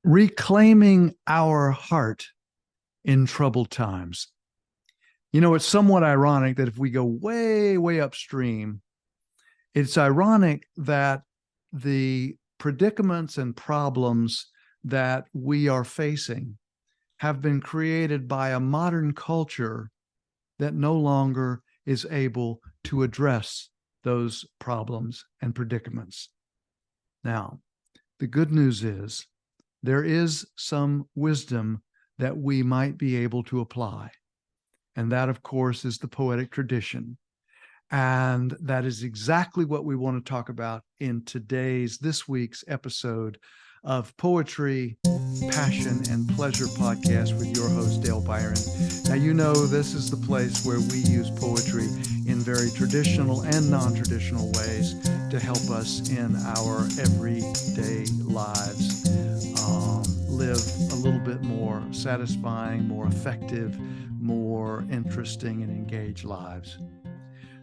Reclaiming our heart in troubled times. You know, it's somewhat ironic that if we go way, way upstream, it's ironic that the predicaments and problems that we are facing have been created by a modern culture that no longer is able to address those problems and predicaments. Now, the good news is there is some wisdom that we might be able to apply. And that, of course, is the poetic tradition. And that is exactly what we want to talk about in this week's episode of Poetry, Passion, and Pleasure podcast with your host, Dale Byron. Now, you know, this is the place where we use poetry in very traditional and non-traditional ways to help us in our everyday lives live a little bit more satisfying, more effective, more interesting, and engaged lives.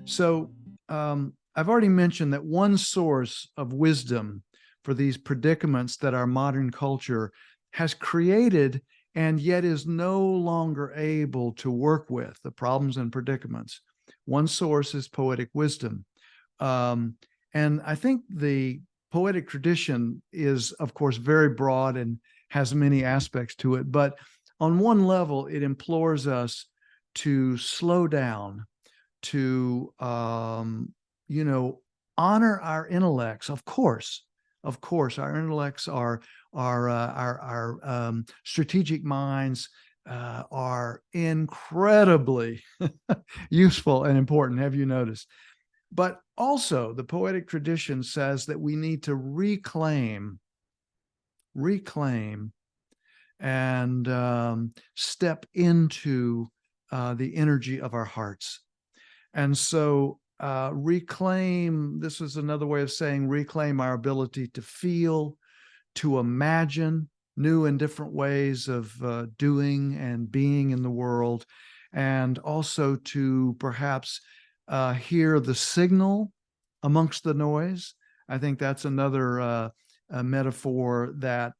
So I've already mentioned that one source of wisdom for these predicaments that our modern culture has created and yet is no longer able to work with, the problems and predicaments. One source is poetic wisdom. And I think the poetic tradition is, of course, very broad and has many aspects to it. But on one level, it implores us to slow down, to, honor our intellects. Of course, our intellects are our strategic minds are incredibly useful and important. Have you noticed? But also, the poetic tradition says that we need to reclaim, and step into the energy of our hearts. And so reclaim, this is another way of saying reclaim our ability to feel, to imagine new and different ways of doing and being in the world, and also to perhaps hear the signal amongst the noise. I think that's another metaphor that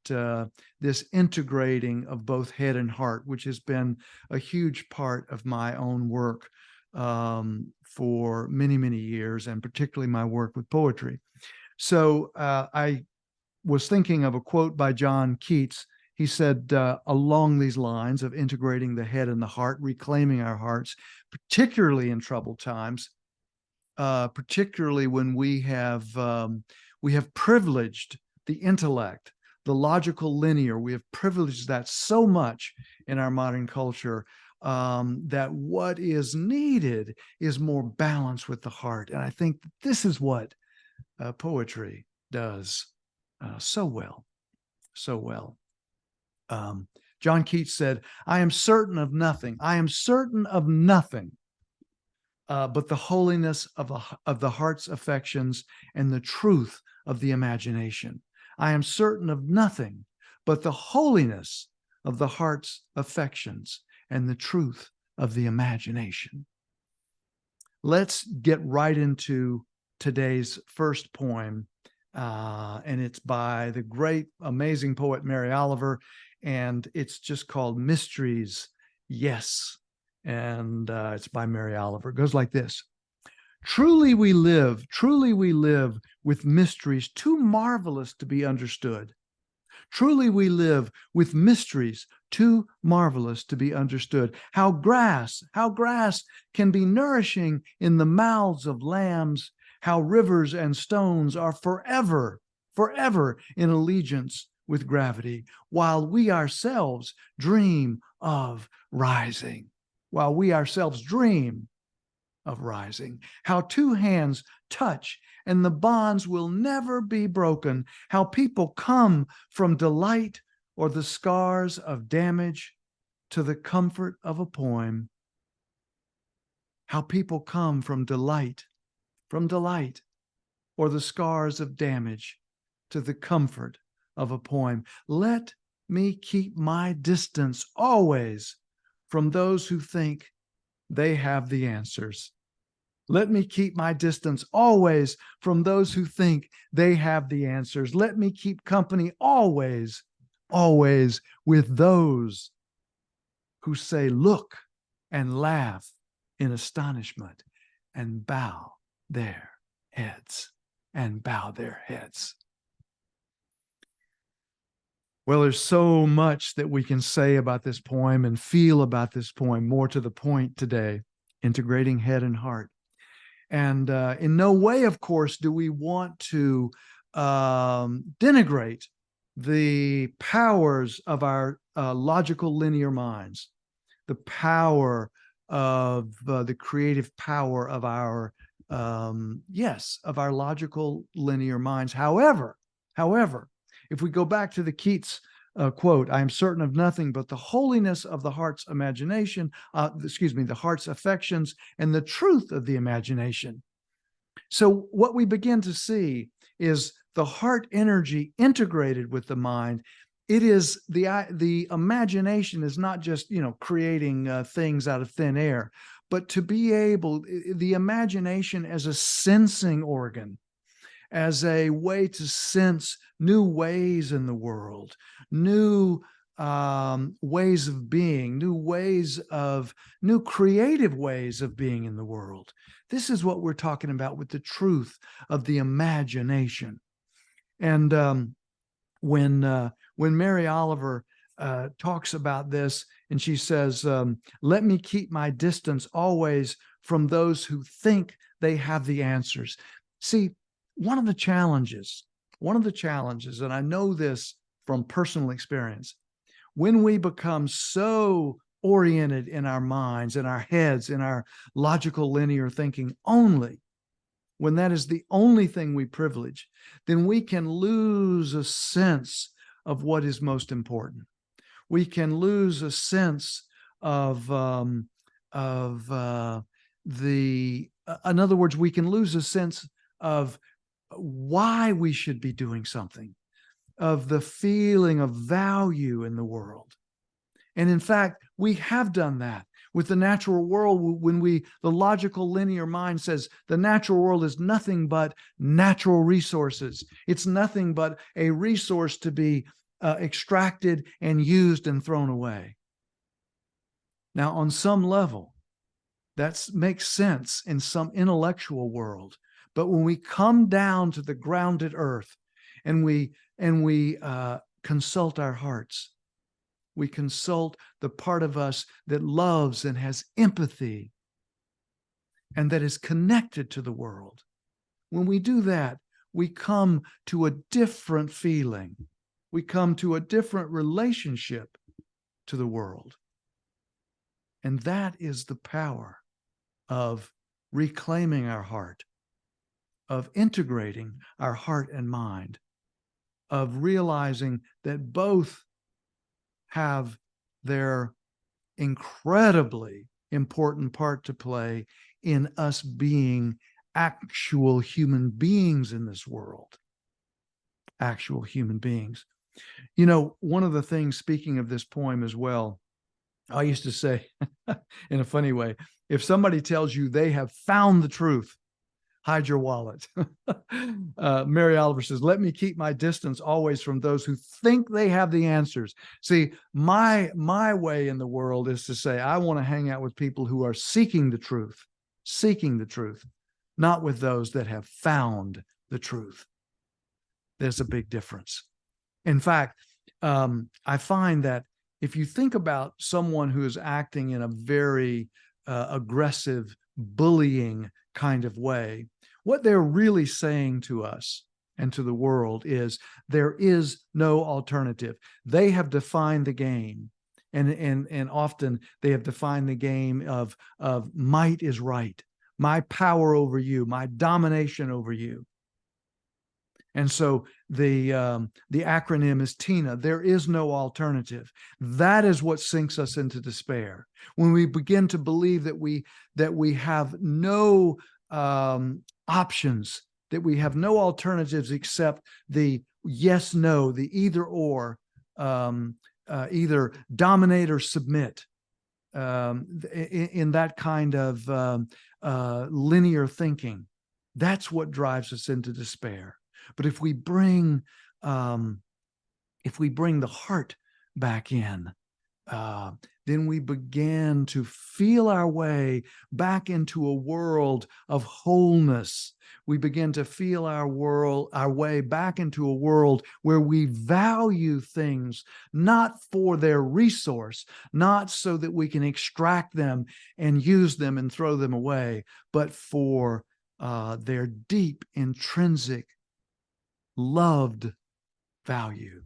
this integrating of both head and heart, which has been a huge part of my own work for many, many years, and particularly my work with poetry. So I was thinking of a quote by John Keats. He said, along these lines of integrating the head and the heart, reclaiming our hearts, particularly in troubled times, particularly when we have privileged the intellect, the logical linear. We have privileged that so much in our modern culture that what is needed is more balance with the heart. And I think this is what poetry does so well. John Keats said, I am certain of nothing but the holiness of the heart's affections and the truth of the imagination. I am certain of nothing but the holiness of the heart's affections and the truth of the imagination. Let's get right into today's first poem, and it's by the great, amazing poet Mary Oliver, and it's just called Mysteries, Yes, and it's by Mary Oliver. It goes like this. Truly we live with mysteries too marvelous to be understood. Truly we live with mysteries too marvelous to be understood. How grass can be nourishing in the mouths of lambs, how rivers and stones are forever in allegiance with gravity, while we ourselves dream of rising. How two hands touch and the bonds will never be broken. How people come from delight or the scars of damage to the comfort of a poem. How people come from delight or the scars of damage to the comfort of a poem. Let me keep my distance always from those who think they have the answers. Let me keep my distance always from those who think they have the answers. Let me keep company always always with those who say, look, and laugh in astonishment and bow their heads and bow their heads. Well, there's so much that we can say about this poem and feel about this poem. More to the point today, integrating head and heart. And in no way, of course, do we want to denigrate the powers of our logical linear minds, the power of the creative power of our, of our logical linear minds. However, if we go back to the Keats quote, I am certain of nothing but the holiness of the heart's imagination, the heart's affections, and the truth of the imagination. So what we begin to see is the heart energy integrated with the mind. It is the imagination is not just, creating things out of thin air, but to be able, the imagination as a sensing organ, as a way to sense new ways in the world, new ways of being, new creative ways of being in the world. This is what we're talking about with the truth of the imagination. And when Mary Oliver talks about this, and she says, let me keep my distance always from those who think they have the answers. See, one of the challenges, and I know this from personal experience, when we become so oriented in our minds, in our heads, in our logical linear thinking only, when that is the only thing we privilege, then we can lose a sense of what is most important. We can lose a sense of in other words, we can lose a sense of why we should be doing something, of the feeling of value in the world. And in fact, we have done that with the natural world. When the logical linear mind says the natural world is nothing but natural resources. It's nothing but a resource to be extracted and used and thrown away. Now, on some level, that makes sense in some intellectual world. But when we come down to the grounded earth and we consult our hearts, we consult the part of us that loves and has empathy and that is connected to the world. When we do that, we come to a different feeling. We come to a different relationship to the world. And that is the power of reclaiming our heart, of integrating our heart and mind, of realizing that both have their incredibly important part to play in us being actual human beings in this world. Actual human beings. One of the things, speaking of this poem as well, I used to say in a funny way, if somebody tells you they have found the truth, hide your wallet. Mary Oliver says, let me keep my distance always from those who think they have the answers. See, my way in the world is to say, I want to hang out with people who are seeking the truth, not with those that have found the truth. There's a big difference. In fact, I find that if you think about someone who is acting in a very aggressive, bullying kind of way, what they're really saying to us and to the world is there is no alternative. They have defined the game, and often they have defined the game of might is right, my power over you, my domination over you. And so the acronym is TINA. There is no alternative. That is what sinks us into despair. When we begin to believe that we have no options, that we have no alternatives except the yes, no, the either or, either dominate or submit, in that kind of linear thinking. That's what drives us into despair. But if we bring if we bring the heart back in, then we begin to feel our way back into a world of wholeness. We begin to feel our way back into a world where we value things not for their resource, not so that we can extract them and use them and throw them away, but for their deep, intrinsic, loved value.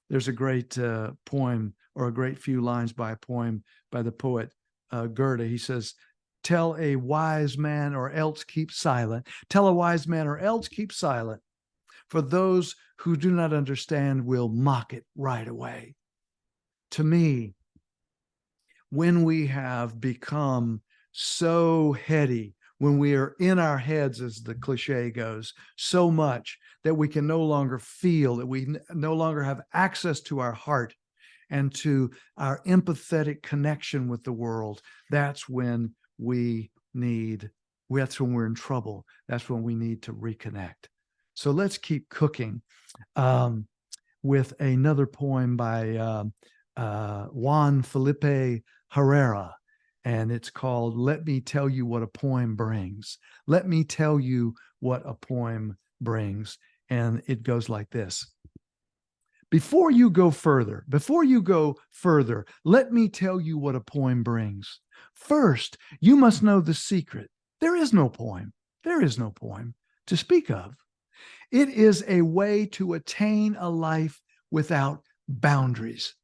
There's a great poem, or a great few lines by a poem by the poet Goethe. He says, tell a wise man or else keep silent. Tell a wise man or else keep silent. For those who do not understand will mock it right away. To me, when we have become so heady, when we are in our heads, as the cliche goes, so much that we can no longer feel, that we no longer have access to our heart and to our empathetic connection with the world, that's when that's when we're in trouble. That's when we need to reconnect. So let's keep cooking with another poem by Juan Felipe Herrera. And it's called Let Me Tell You What a Poem Brings. Let me tell you what a poem brings. And it goes like this. Before you go further, let me tell you what a poem brings. First, you must know the secret. There is no poem. There is no poem to speak of. It is a way to attain a life without boundaries.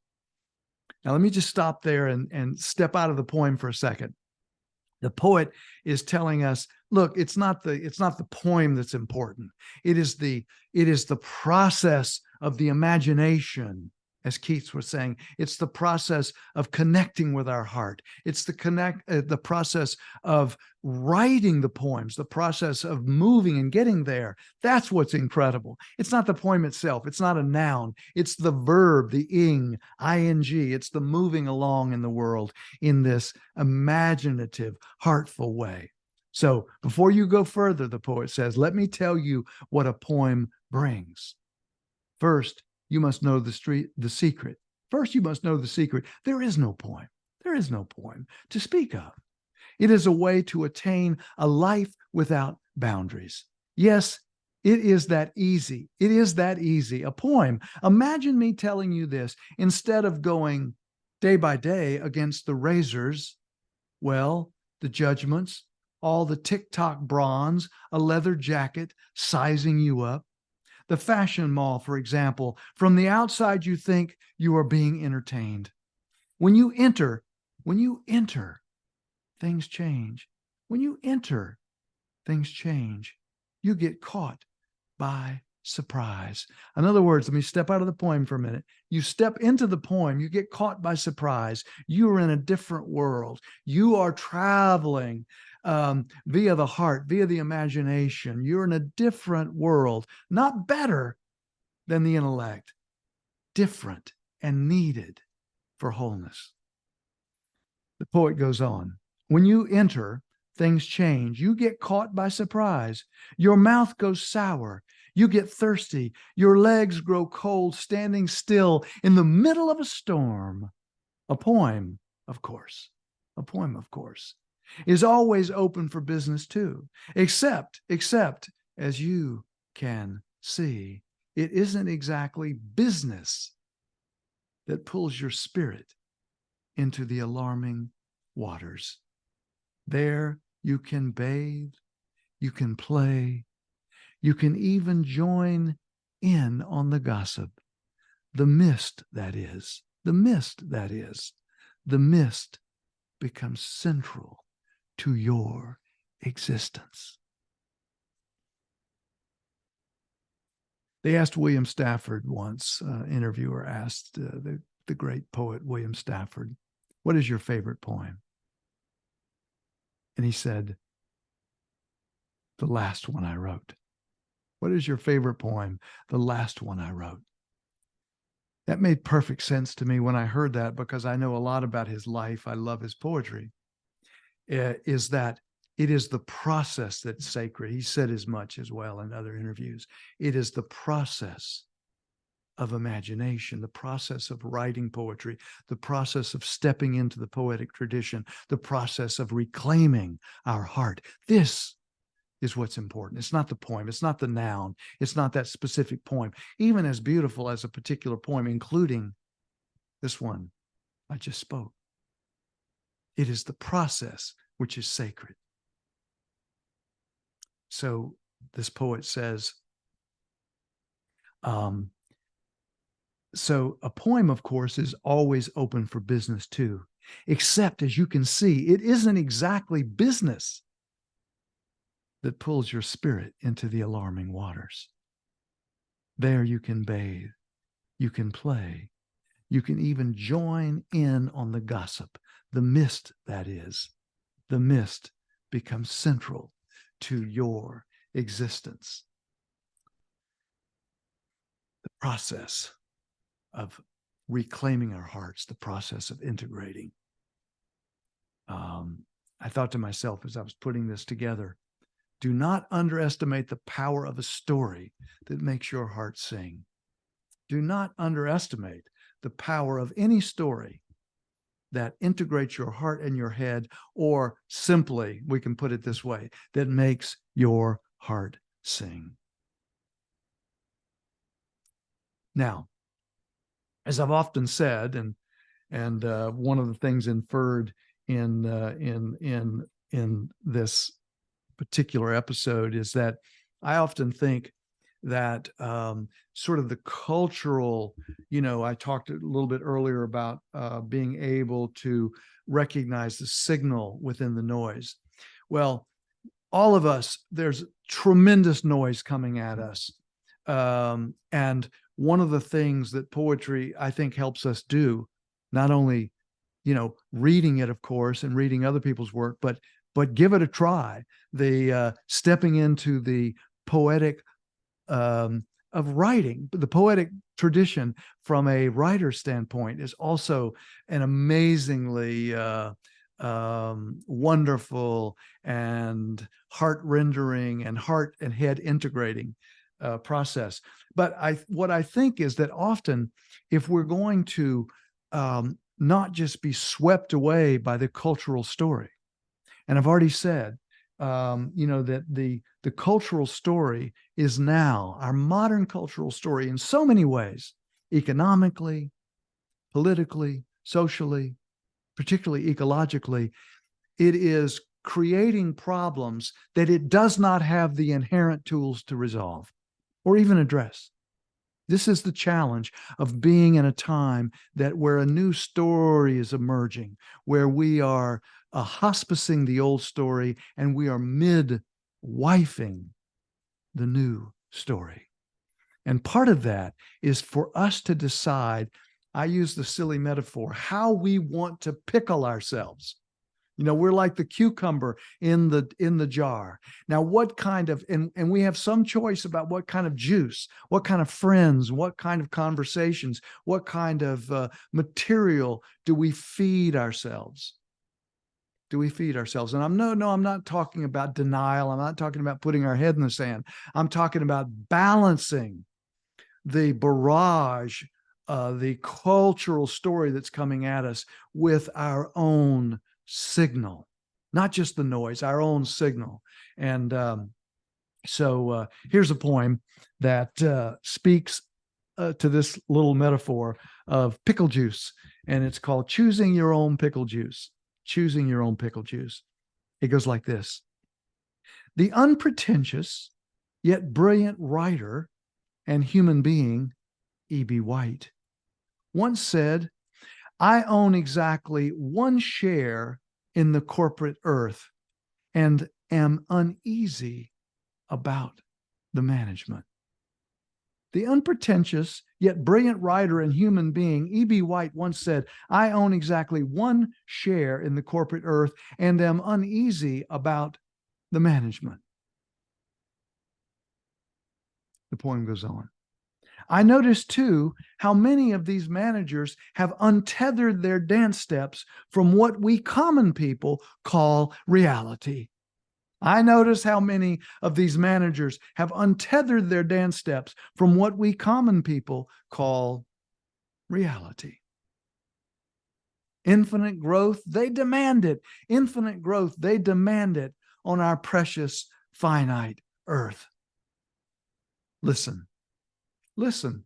Now, let me just stop there and step out of the poem for a second. The poet is telling us, look, it's not the poem that's important. It is the process of the imagination, as Keats was saying. It's the process of connecting with our heart. It's the process of writing the poems, the process of moving and getting there. That's what's incredible. It's not the poem itself. It's not a noun. It's the verb, the ing. It's the moving along in the world in this imaginative, heartful way. So before you go further, the poet says, let me tell you what a poem brings. First, you must know the secret. First, you must know the secret. There is no poem. There is no poem to speak of. It is a way to attain a life without boundaries. Yes, it is that easy. It is that easy. A poem. Imagine me telling you this instead of going day by day against the razors, well, the judgments, all the TikTok bronze, a leather jacket sizing you up. The fashion mall, for example, from the outside, you think you are being entertained. When you enter, things change. When you enter, things change. You get caught by surprise. In other words, let me step out of the poem for a minute. You step into the poem, you get caught by surprise. You are in a different world. You are traveling via the heart, via the imagination. You're in a different world, not better than the intellect, different and needed for wholeness. The poet goes on. When you enter, things change. You get caught by surprise. Your mouth goes sour. You get thirsty. Your legs grow cold, standing still in the middle of a storm. A poem, of course, is always open for business too, except as you can see, it isn't exactly business that pulls your spirit into the alarming waters. There you can bathe, you can play, you can even join in on the gossip. The mist becomes central to your existence. They asked William Stafford once, interviewer asked the great poet William Stafford, what is your favorite poem? And he said, the last one I wrote. What is your favorite poem? The last one I wrote. That made perfect sense to me when I heard that, because I know a lot about his life. I love his poetry. Is that it is the process that's sacred. He said as much as well in other interviews. It is the process of imagination, the process of writing poetry, the process of stepping into the poetic tradition, the process of reclaiming our heart. This is what's important. It's not the poem. It's not the noun. It's not that specific poem, even as beautiful as a particular poem, including this one I just spoke. It is the process which is sacred. So this poet says, so a poem, of course, is always open for business too, except, as you can see, it isn't exactly business that pulls your spirit into the alarming waters. There you can bathe, you can play, you can even join in on the gossip. The mist, that is, the mist becomes central to your existence. The process of reclaiming our hearts, the process of integrating. I thought to myself as I was putting this together, do not underestimate the power of a story that makes your heart sing. Do not underestimate the power of any story that integrates your heart and your head, or simply, we can put it this way, that makes your heart sing. Now, as I've often said, and one of the things inferred in this particular episode is that I often think that sort of the cultural, I talked a little bit earlier about being able to recognize the signal within the noise. Well, all of us, there's tremendous noise coming at us. And one of the things that poetry, I think, helps us do, not only, reading it, of course, and reading other people's work, but give it a try. The stepping into the poetic of writing, the poetic tradition from a writer's standpoint is also an amazingly wonderful and heart-rendering and heart and head integrating process. But what I think is that often, if we're going to not just be swept away by the cultural story, and I've already said, that the cultural story is now, our modern cultural story in so many ways, economically, politically, socially, particularly ecologically, it is creating problems that it does not have the inherent tools to resolve or even address. This is the challenge of being in a time where a new story is emerging, where we are hospicing the old story and we are mid-wifing the new story. And part of that is for us to decide, I use the silly metaphor, how we want to pickle ourselves. We're like the cucumber in the jar. Now, what kind of, and we have some choice about what kind of juice, what kind of friends, what kind of conversations, what kind of material do we feed ourselves? And I'm not talking about denial. I'm not talking about putting our head in the sand. I'm talking about balancing the barrage, the cultural story that's coming at us with our own signal, not just the noise, our own signal. And so here's a poem that speaks to this little metaphor of pickle juice, and it's called Choosing Your Own Pickle Juice. Choosing Your Own Pickle Juice. It goes like this. The unpretentious yet brilliant writer and human being, E.B. White, once said, I own exactly one share in the corporate earth and am uneasy about the management. The unpretentious yet brilliant writer and human being, E.B. White, once said, I own exactly one share in the corporate earth and am uneasy about the management. The poem goes on. I noticed too how many of these managers have untethered their dance steps from what we common people call reality. I notice how many of these managers have untethered their dance steps from what we common people call reality. Infinite growth, they demand it. Infinite growth, they demand it on our precious, finite earth. Listen, listen.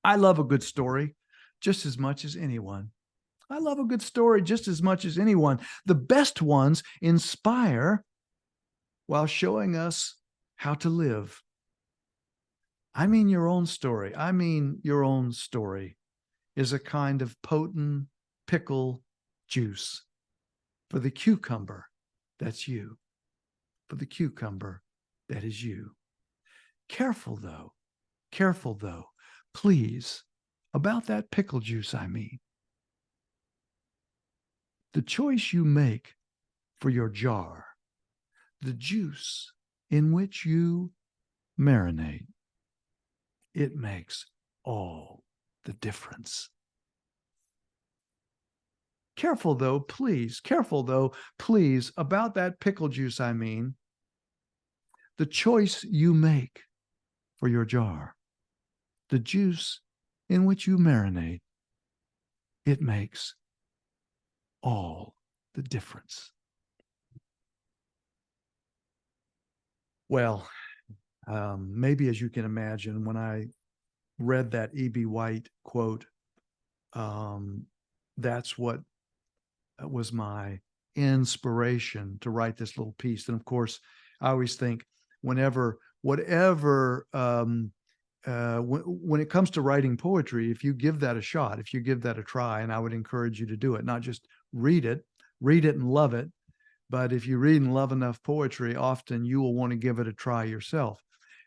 I love a good story just as much as anyone. I love a good story just as much as anyone. The best ones inspire while showing us how to live. I mean, your own story. I mean, your own story is a kind of potent pickle juice for the cucumber that's you, for the cucumber that is you. Careful though, please, about that pickle juice, I mean. The choice you make for your jar, the juice in which you marinate, it makes all the difference. Careful though, please, about that pickle juice, I mean. The choice you make for your jar, the juice in which you marinate, it makes all the difference. Well, maybe as you can imagine, when I read that E.B. White quote, that's what was my inspiration to write this little piece. And of course, I always think when it comes to writing poetry, if you give that a shot, if you give that a try, and I would encourage you to do it, not just read it and love it, but if you read and love enough poetry, often you will want to give it a try yourself.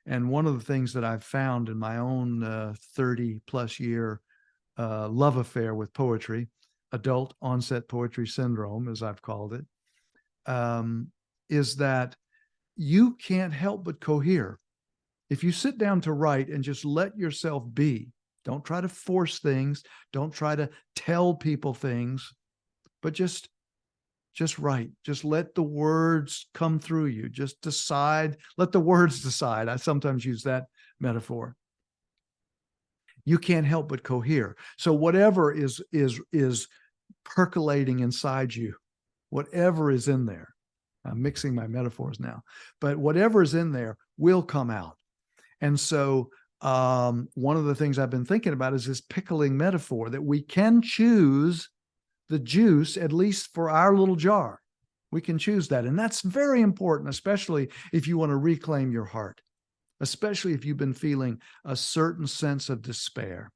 And one of the things that I've found in my own 30 plus year love affair with poetry, adult onset poetry syndrome, as I've called it, is that you can't help but cohere. If you sit down to write and just let yourself be, don't try to force things, don't try to tell people things, but just write. Just let the words come through you. Just decide, let the words decide. I sometimes use that metaphor. You can't help but cohere. So whatever is percolating inside you, whatever is in there, I'm mixing my metaphors now, but whatever is in there will come out. And so one of the things I've been thinking about is this pickling metaphor, that we can choose the juice, at least for our little jar. We can choose that. And that's very important, especially if you want to reclaim your heart, especially if you've been feeling a certain sense of despair,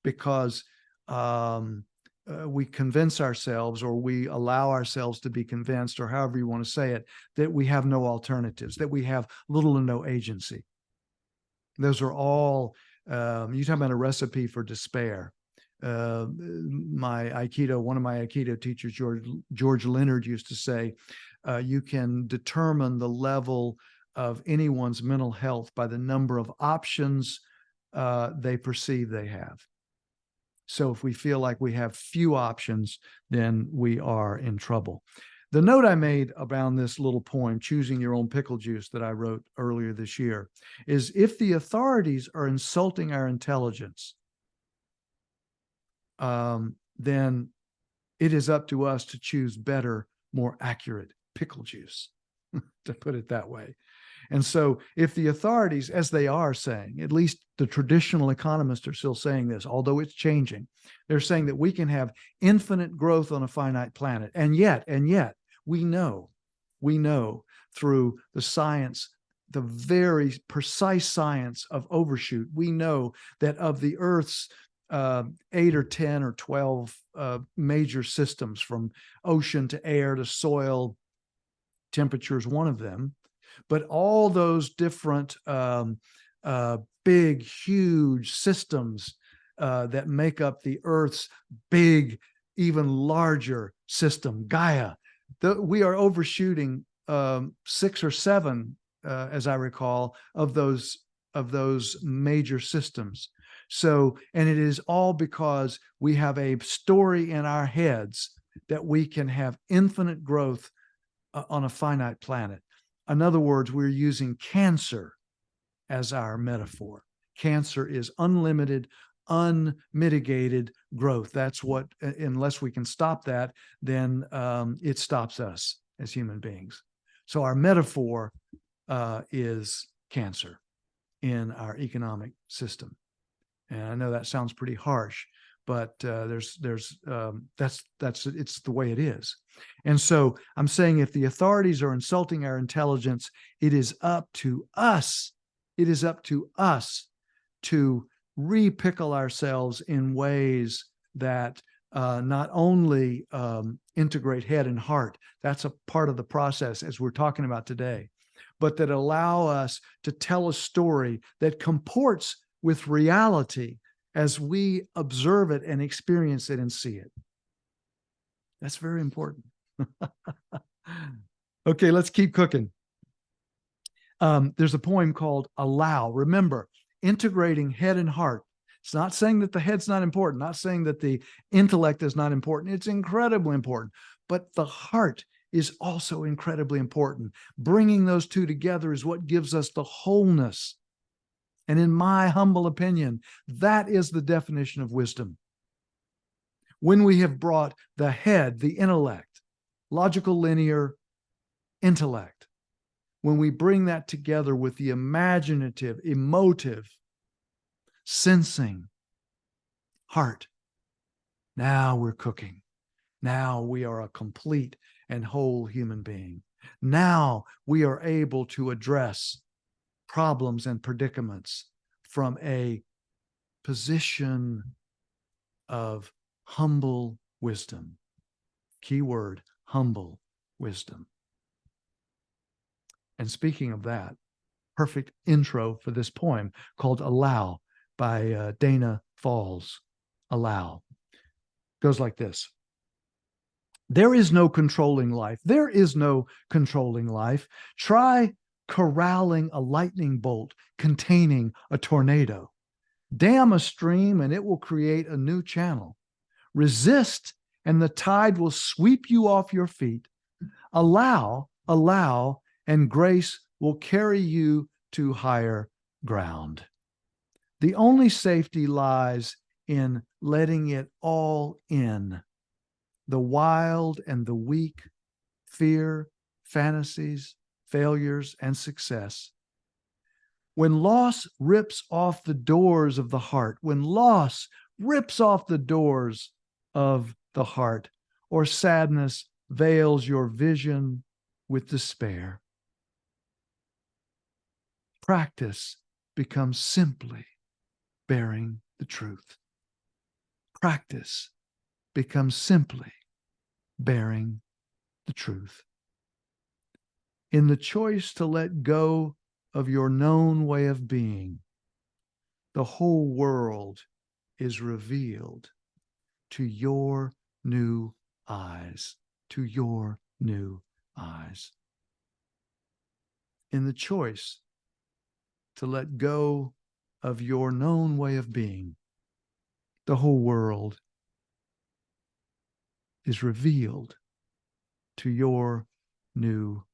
because we convince ourselves, or we allow ourselves to be convinced, or however you want to say it, that we have no alternatives, that we have little to no agency. Those are all, you talk about a recipe for despair. One of my Aikido teachers, George Leonard, used to say, you can determine the level of anyone's mental health by the number of options they perceive they have. So if we feel like we have few options, then we are in trouble. The note I made about this little poem, Choosing Your Own Pickle Juice, that I wrote earlier this year, is if the authorities are insulting our intelligence, then it is up to us to choose better, more accurate pickle juice, to put it that way. And so if the authorities, as they are saying, at least the traditional economists are still saying this, although it's changing, they're saying that we can have infinite growth on a finite planet. And yet, we know through the science, the very precise science of overshoot, we know that of the Earth's 8 or 10 or 12 major systems, from ocean to air to soil, temperature is one of them. But all those different big, huge systems that make up the Earth's big, even larger system, Gaia, we are overshooting 6 or 7, as I recall, of those major systems. So, and it is all because we have a story in our heads that we can have infinite growth on a finite planet. In other words, we're using cancer as our metaphor. Cancer is unlimited, unmitigated growth. That's what, unless we can stop that, then it stops us as human beings. So our metaphor is cancer in our economic system. And I know that sounds pretty harsh, but it's the way it is. And so I'm saying if the authorities are insulting our intelligence, it is up to us. It is up to us to repickle ourselves in ways that not only integrate head and heart, that's a part of the process as we're talking about today, but that allow us to tell a story that comports with reality as we observe it and experience it and see it. That's very important. Okay, let's keep cooking. There's a poem called Allow. Remember, integrating head and heart. It's not saying that the head's not important, not saying that the intellect is not important. It's incredibly important. But the heart is also incredibly important. Bringing those two together is what gives us the wholeness. And in my humble opinion, that is the definition of wisdom. When we have brought the head, the intellect, logical linear intellect, when we bring that together with the imaginative, emotive, sensing heart, now we're cooking. Now we are a complete and whole human being. Now we are able to address problems and predicaments from a position of humble wisdom. Keyword, humble wisdom. And speaking of that, perfect intro for this poem called Allow by Dana Falls. Allow. Goes like this. There is no controlling life. There is no controlling life. Try corralling a lightning bolt containing a tornado. Dam a stream and it will create a new channel. Resist and the tide will sweep you off your feet. Allow, and grace will carry you to higher ground. The only safety lies in letting it all in. The wild and the weak, fear, fantasies, failures, and success. When loss rips off the doors of the heart, when loss rips off the doors of the heart, or sadness veils your vision with despair, practice becomes simply bearing the truth. Practice becomes simply bearing the truth. In the choice to let go of your known way of being, the whole world is revealed to your new eyes, to your new eyes. In the choice to let go of your known way of being, the whole world is revealed to your new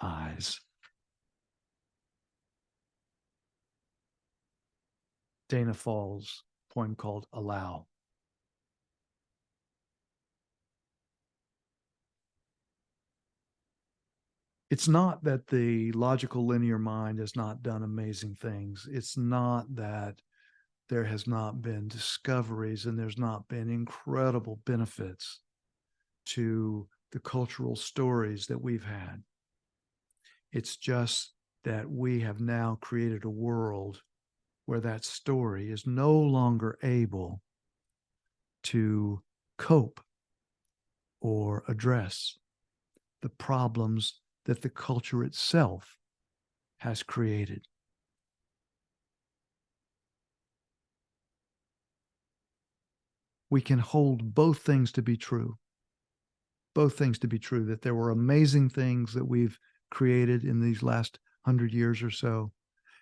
eyes. Dana Falls, poem called Allow. It's not that the logical linear mind has not done amazing things. It's not that there has not been discoveries and there's not been incredible benefits to the cultural stories that we've had. It's just that we have now created a world where that story is no longer able to cope or address the problems that the culture itself has created. We can hold both things to be true. Both things to be true, that there were amazing things that we've created in these last 100 years or so,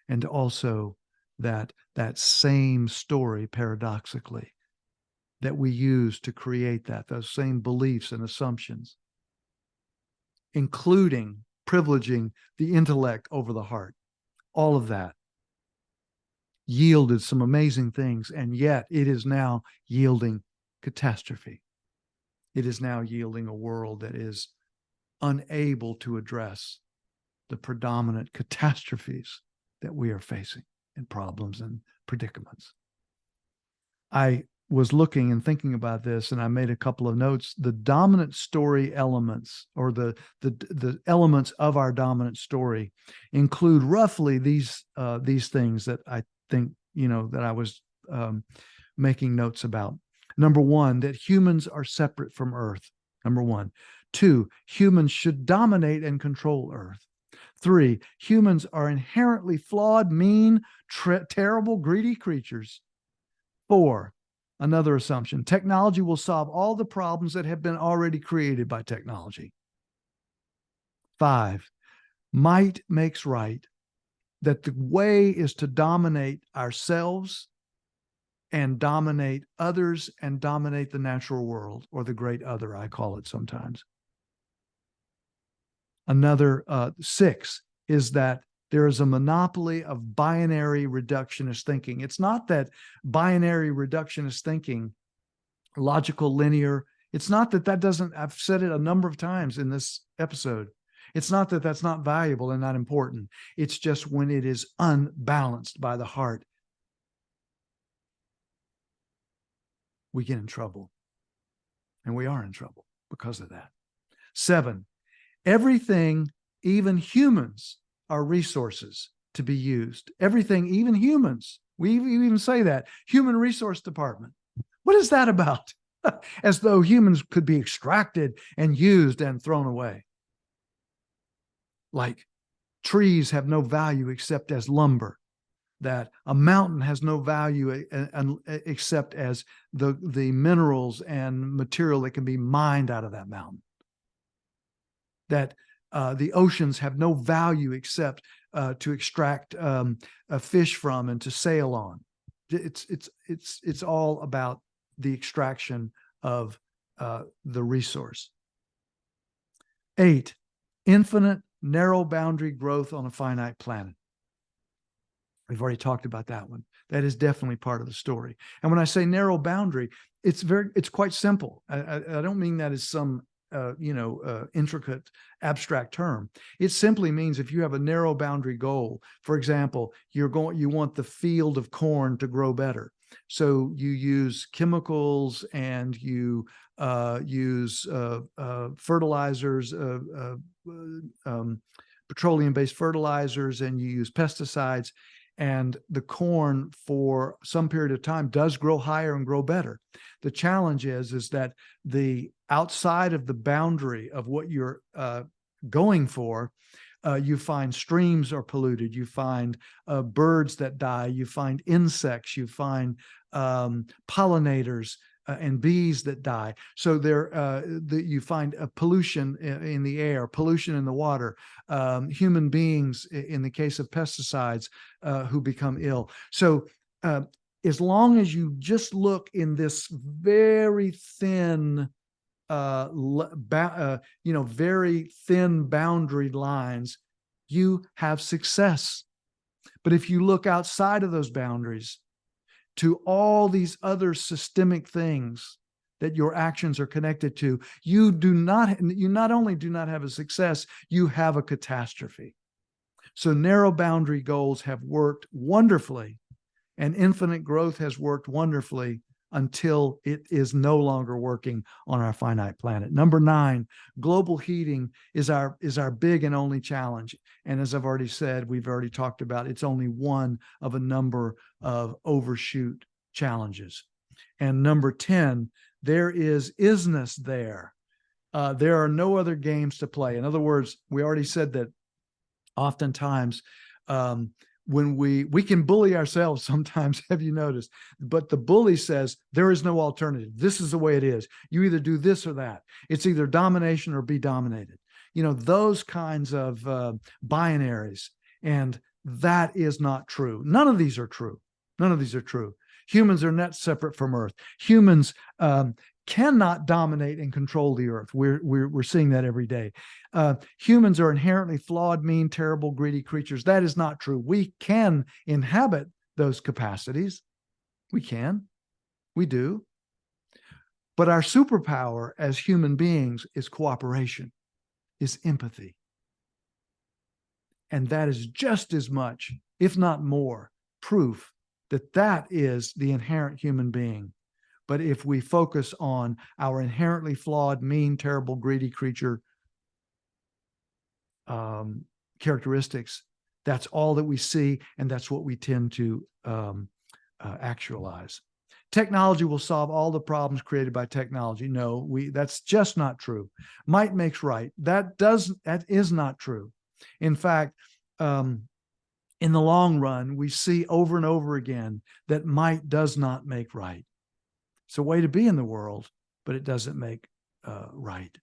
and also that same story, paradoxically, that we use to create that, those same beliefs and assumptions including privileging the intellect over the heart. All of that yielded some amazing things, and yet it is now yielding catastrophe. It is now yielding a world that is unable to address the predominant catastrophes that we are facing, and problems and predicaments. I was looking and thinking about this, and I made a couple of notes. The dominant story elements, or the elements of our dominant story, include roughly these things that I think, that I was making notes about. Number one, that humans are separate from Earth. Number one. Two, humans should dominate and control Earth. Three, humans are inherently flawed, mean, terrible, greedy creatures. Four, another assumption, technology will solve all the problems that have been already created by technology. Five, might makes right, that the way is to dominate ourselves and dominate others and dominate the natural world, or the great other, I call it sometimes. Another six is that there is a monopoly of binary reductionist thinking. It's not that binary reductionist thinking, logical, linear, it's not that doesn't, I've said it a number of times in this episode. It's not that that's not valuable and not important. It's just when it is unbalanced by the heart, we get in trouble. And we are in trouble because of that. Seven, everything, even humans, are resources to be used. Everything, even humans. We even say that. Human Resource Department. What is that about? As though humans could be extracted and used and thrown away. Like trees have no value except as lumber. That a mountain has no value except as the minerals and material that can be mined out of that mountain. That the oceans have no value except to extract a fish from and to sail on. It's all about the extraction of the resource. 8, infinite narrow boundary growth on a finite planet. We've already talked about that one. That is definitely part of the story. And when I say narrow boundary, it's quite simple. I don't mean that as some intricate abstract term. It simply means if you have a narrow boundary goal, for example, you want the field of corn to grow better. So you use chemicals and you use fertilizers, petroleum-based fertilizers, and you use pesticides. And the corn for some period of time does grow higher and grow better. The challenge is that the outside of the boundary of what you're going for, you find streams are polluted, you find birds that die, you find insects, you find pollinators and bees that die. So you find a pollution in the air, pollution in the water, human beings, in the case of pesticides, who become ill. So as long as you just look in this very thin, very thin boundary lines, you have success. But if you look outside of those boundaries, to all these other systemic things that your actions are connected to, you not only do not have a success, you have a catastrophe. So narrow boundary goals have worked wonderfully, and infinite growth has worked wonderfully until it is no longer working on our finite planet. Number 9, global heating is our big and only challenge. And as I've already said, we've already talked about, it's only one of a number of overshoot challenges. And number 10, there is isness there. There are no other games to play. In other words, we already said that oftentimes, when we can bully ourselves sometimes, have you noticed? But the bully says there is no alternative. This is the way it is. You either do this or that. It's either domination or be dominated. Those kinds of binaries. And that is not true. None of these are true. None of these are true. Humans are not separate from Earth. Humans cannot dominate and control the earth. We're seeing that every day. Humans are inherently flawed, mean, terrible, greedy creatures. That is not true. We can inhabit those capacities. We can. We do. But our superpower as human beings is cooperation, is empathy. And that is just as much, if not more, proof that that is the inherent human being. But if we focus on our inherently flawed, mean, terrible, greedy creature characteristics, that's all that we see, and that's what we tend to actualize. Technology will solve all the problems created by technology. No, that's just not true. Might makes right. That is not true. In fact, in the long run, we see over and over again that might does not make right. It's a way to be in the world, but it doesn't make right.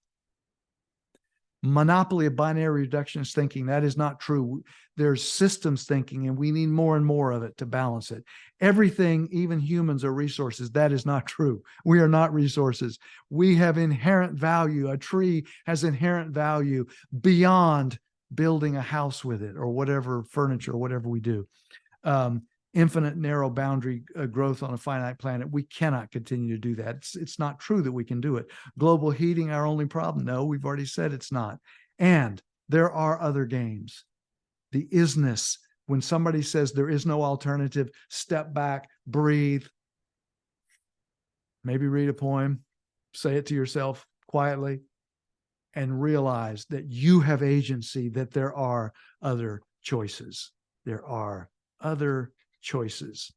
Monopoly of binary reductionist thinking, that is not true. There's systems thinking, and we need more and more of it to balance it. Everything, even humans, are resources. That is not true. We are not resources. We have inherent value. A tree has inherent value beyond building a house with it or whatever furniture or whatever we do. Infinite narrow boundary growth on a finite planet. We cannot continue to do that. It's not true that we can do it. Global heating, our only problem? No, we've already said it's not. And there are other games. The isness, when somebody says there is no alternative, step back, breathe, maybe read a poem, say it to yourself quietly, and realize that you have agency, that there are other choices. There are other choices,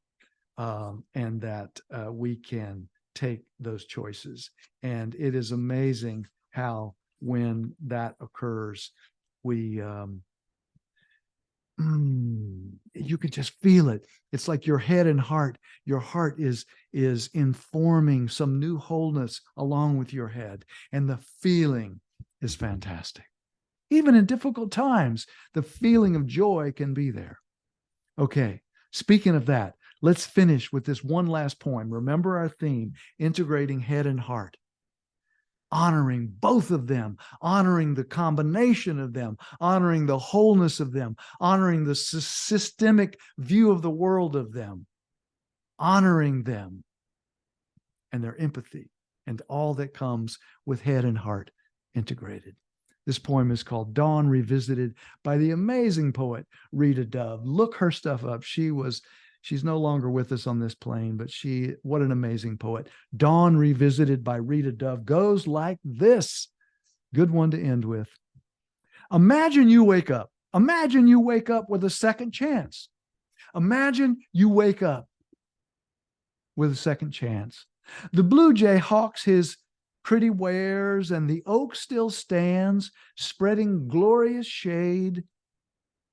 and that we can take those choices. And it is amazing how when that occurs, we you can just feel it. It's like your head and heart. Your heart is informing some new wholeness along with your head, and the feeling is fantastic. Even in difficult times, the feeling of joy can be there. Okay, speaking of that, let's finish with this one last poem. Remember our theme, integrating head and heart, honoring both of them, honoring the combination of them, honoring the wholeness of them, honoring the systemic view of the world of them, honoring them and their empathy and all that comes with head and heart integrated. This poem is called Dawn Revisited by the amazing poet Rita Dove. Look her stuff up. She's no longer with us on this plane, but what an amazing poet. Dawn Revisited by Rita Dove goes like this. Good one to end with. Imagine you wake up. Imagine you wake up with a second chance. Imagine you wake up with a second chance. The blue jay hawks his pretty wares, and the oak still stands, spreading glorious shade.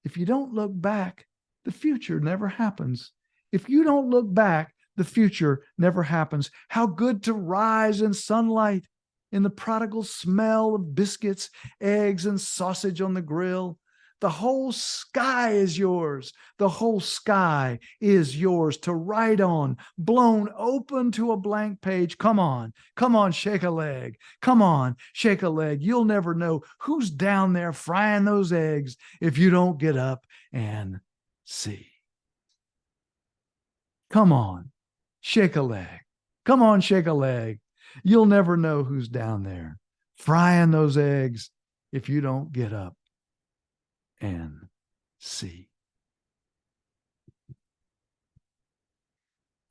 If you don't look back, the future never happens. If you don't look back, the future never happens. How good to rise in sunlight, in the prodigal smell of biscuits, eggs, and sausage on the grill. The whole sky is yours. The whole sky is yours to write on, blown open to a blank page. Come on, shake a leg. Come on, shake a leg. You'll never know who's down there frying those eggs if you don't get up and see. Come on, shake a leg. Come on, shake a leg. You'll never know who's down there frying those eggs if you don't get up and see.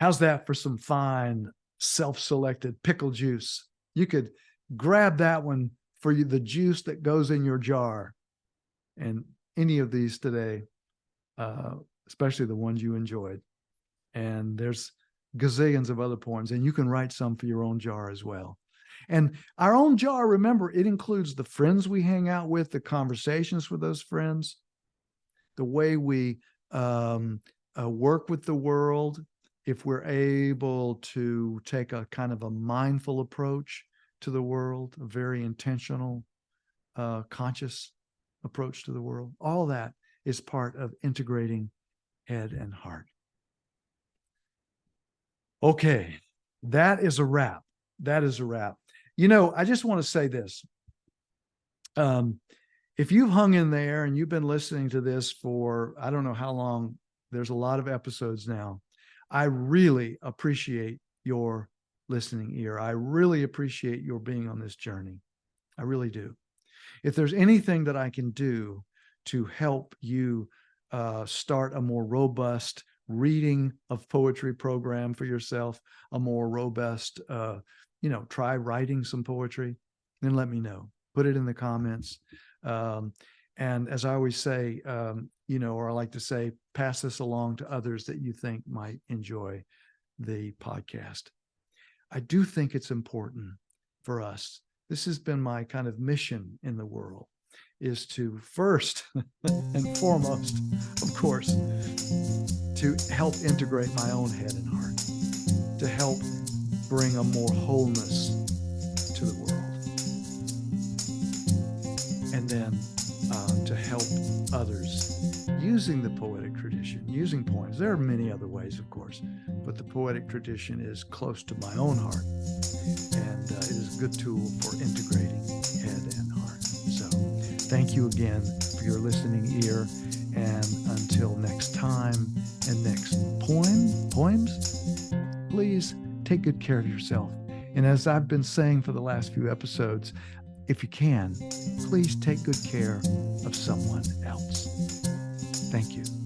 How's that for some fine self-selected pickle juice? You could grab that one for you, the juice that goes in your jar, and any of these today, especially the ones you enjoyed. And there's gazillions of other poems, and you can write some for your own jar as well. And our own jar, remember, it includes the friends we hang out with, the conversations with those friends, the way we work with the world. If we're able to take a kind of a mindful approach to the world, a very intentional, conscious approach to the world, all that is part of integrating head and heart. Okay, that is a wrap That is a wrap. I just want to say this. If you've hung in there and you've been listening to this for, I don't know how long, there's a lot of episodes now. I really appreciate your listening ear. I really appreciate your being on this journey. I really do. If there's anything that I can do to help you start a more robust reading of poetry program for yourself, a more robust, try writing some poetry, then let me know. Put it in the comments. And as I always say, or I like to say, pass this along to others that you think might enjoy the podcast. I do think it's important for us. This has been my kind of mission in the world, is to first and foremost, of course, to help integrate my own head and heart, to help bring a more wholeness to the world. And then to help others using the poetic tradition, using poems. There are many other ways, of course, but the poetic tradition is close to my own heart, and it is a good tool for integrating head and heart. So thank you again for your listening ear, and until next time and next poems, please take good care of yourself. And as I've been saying for the last few episodes, if you can, please take good care of someone else. Thank you.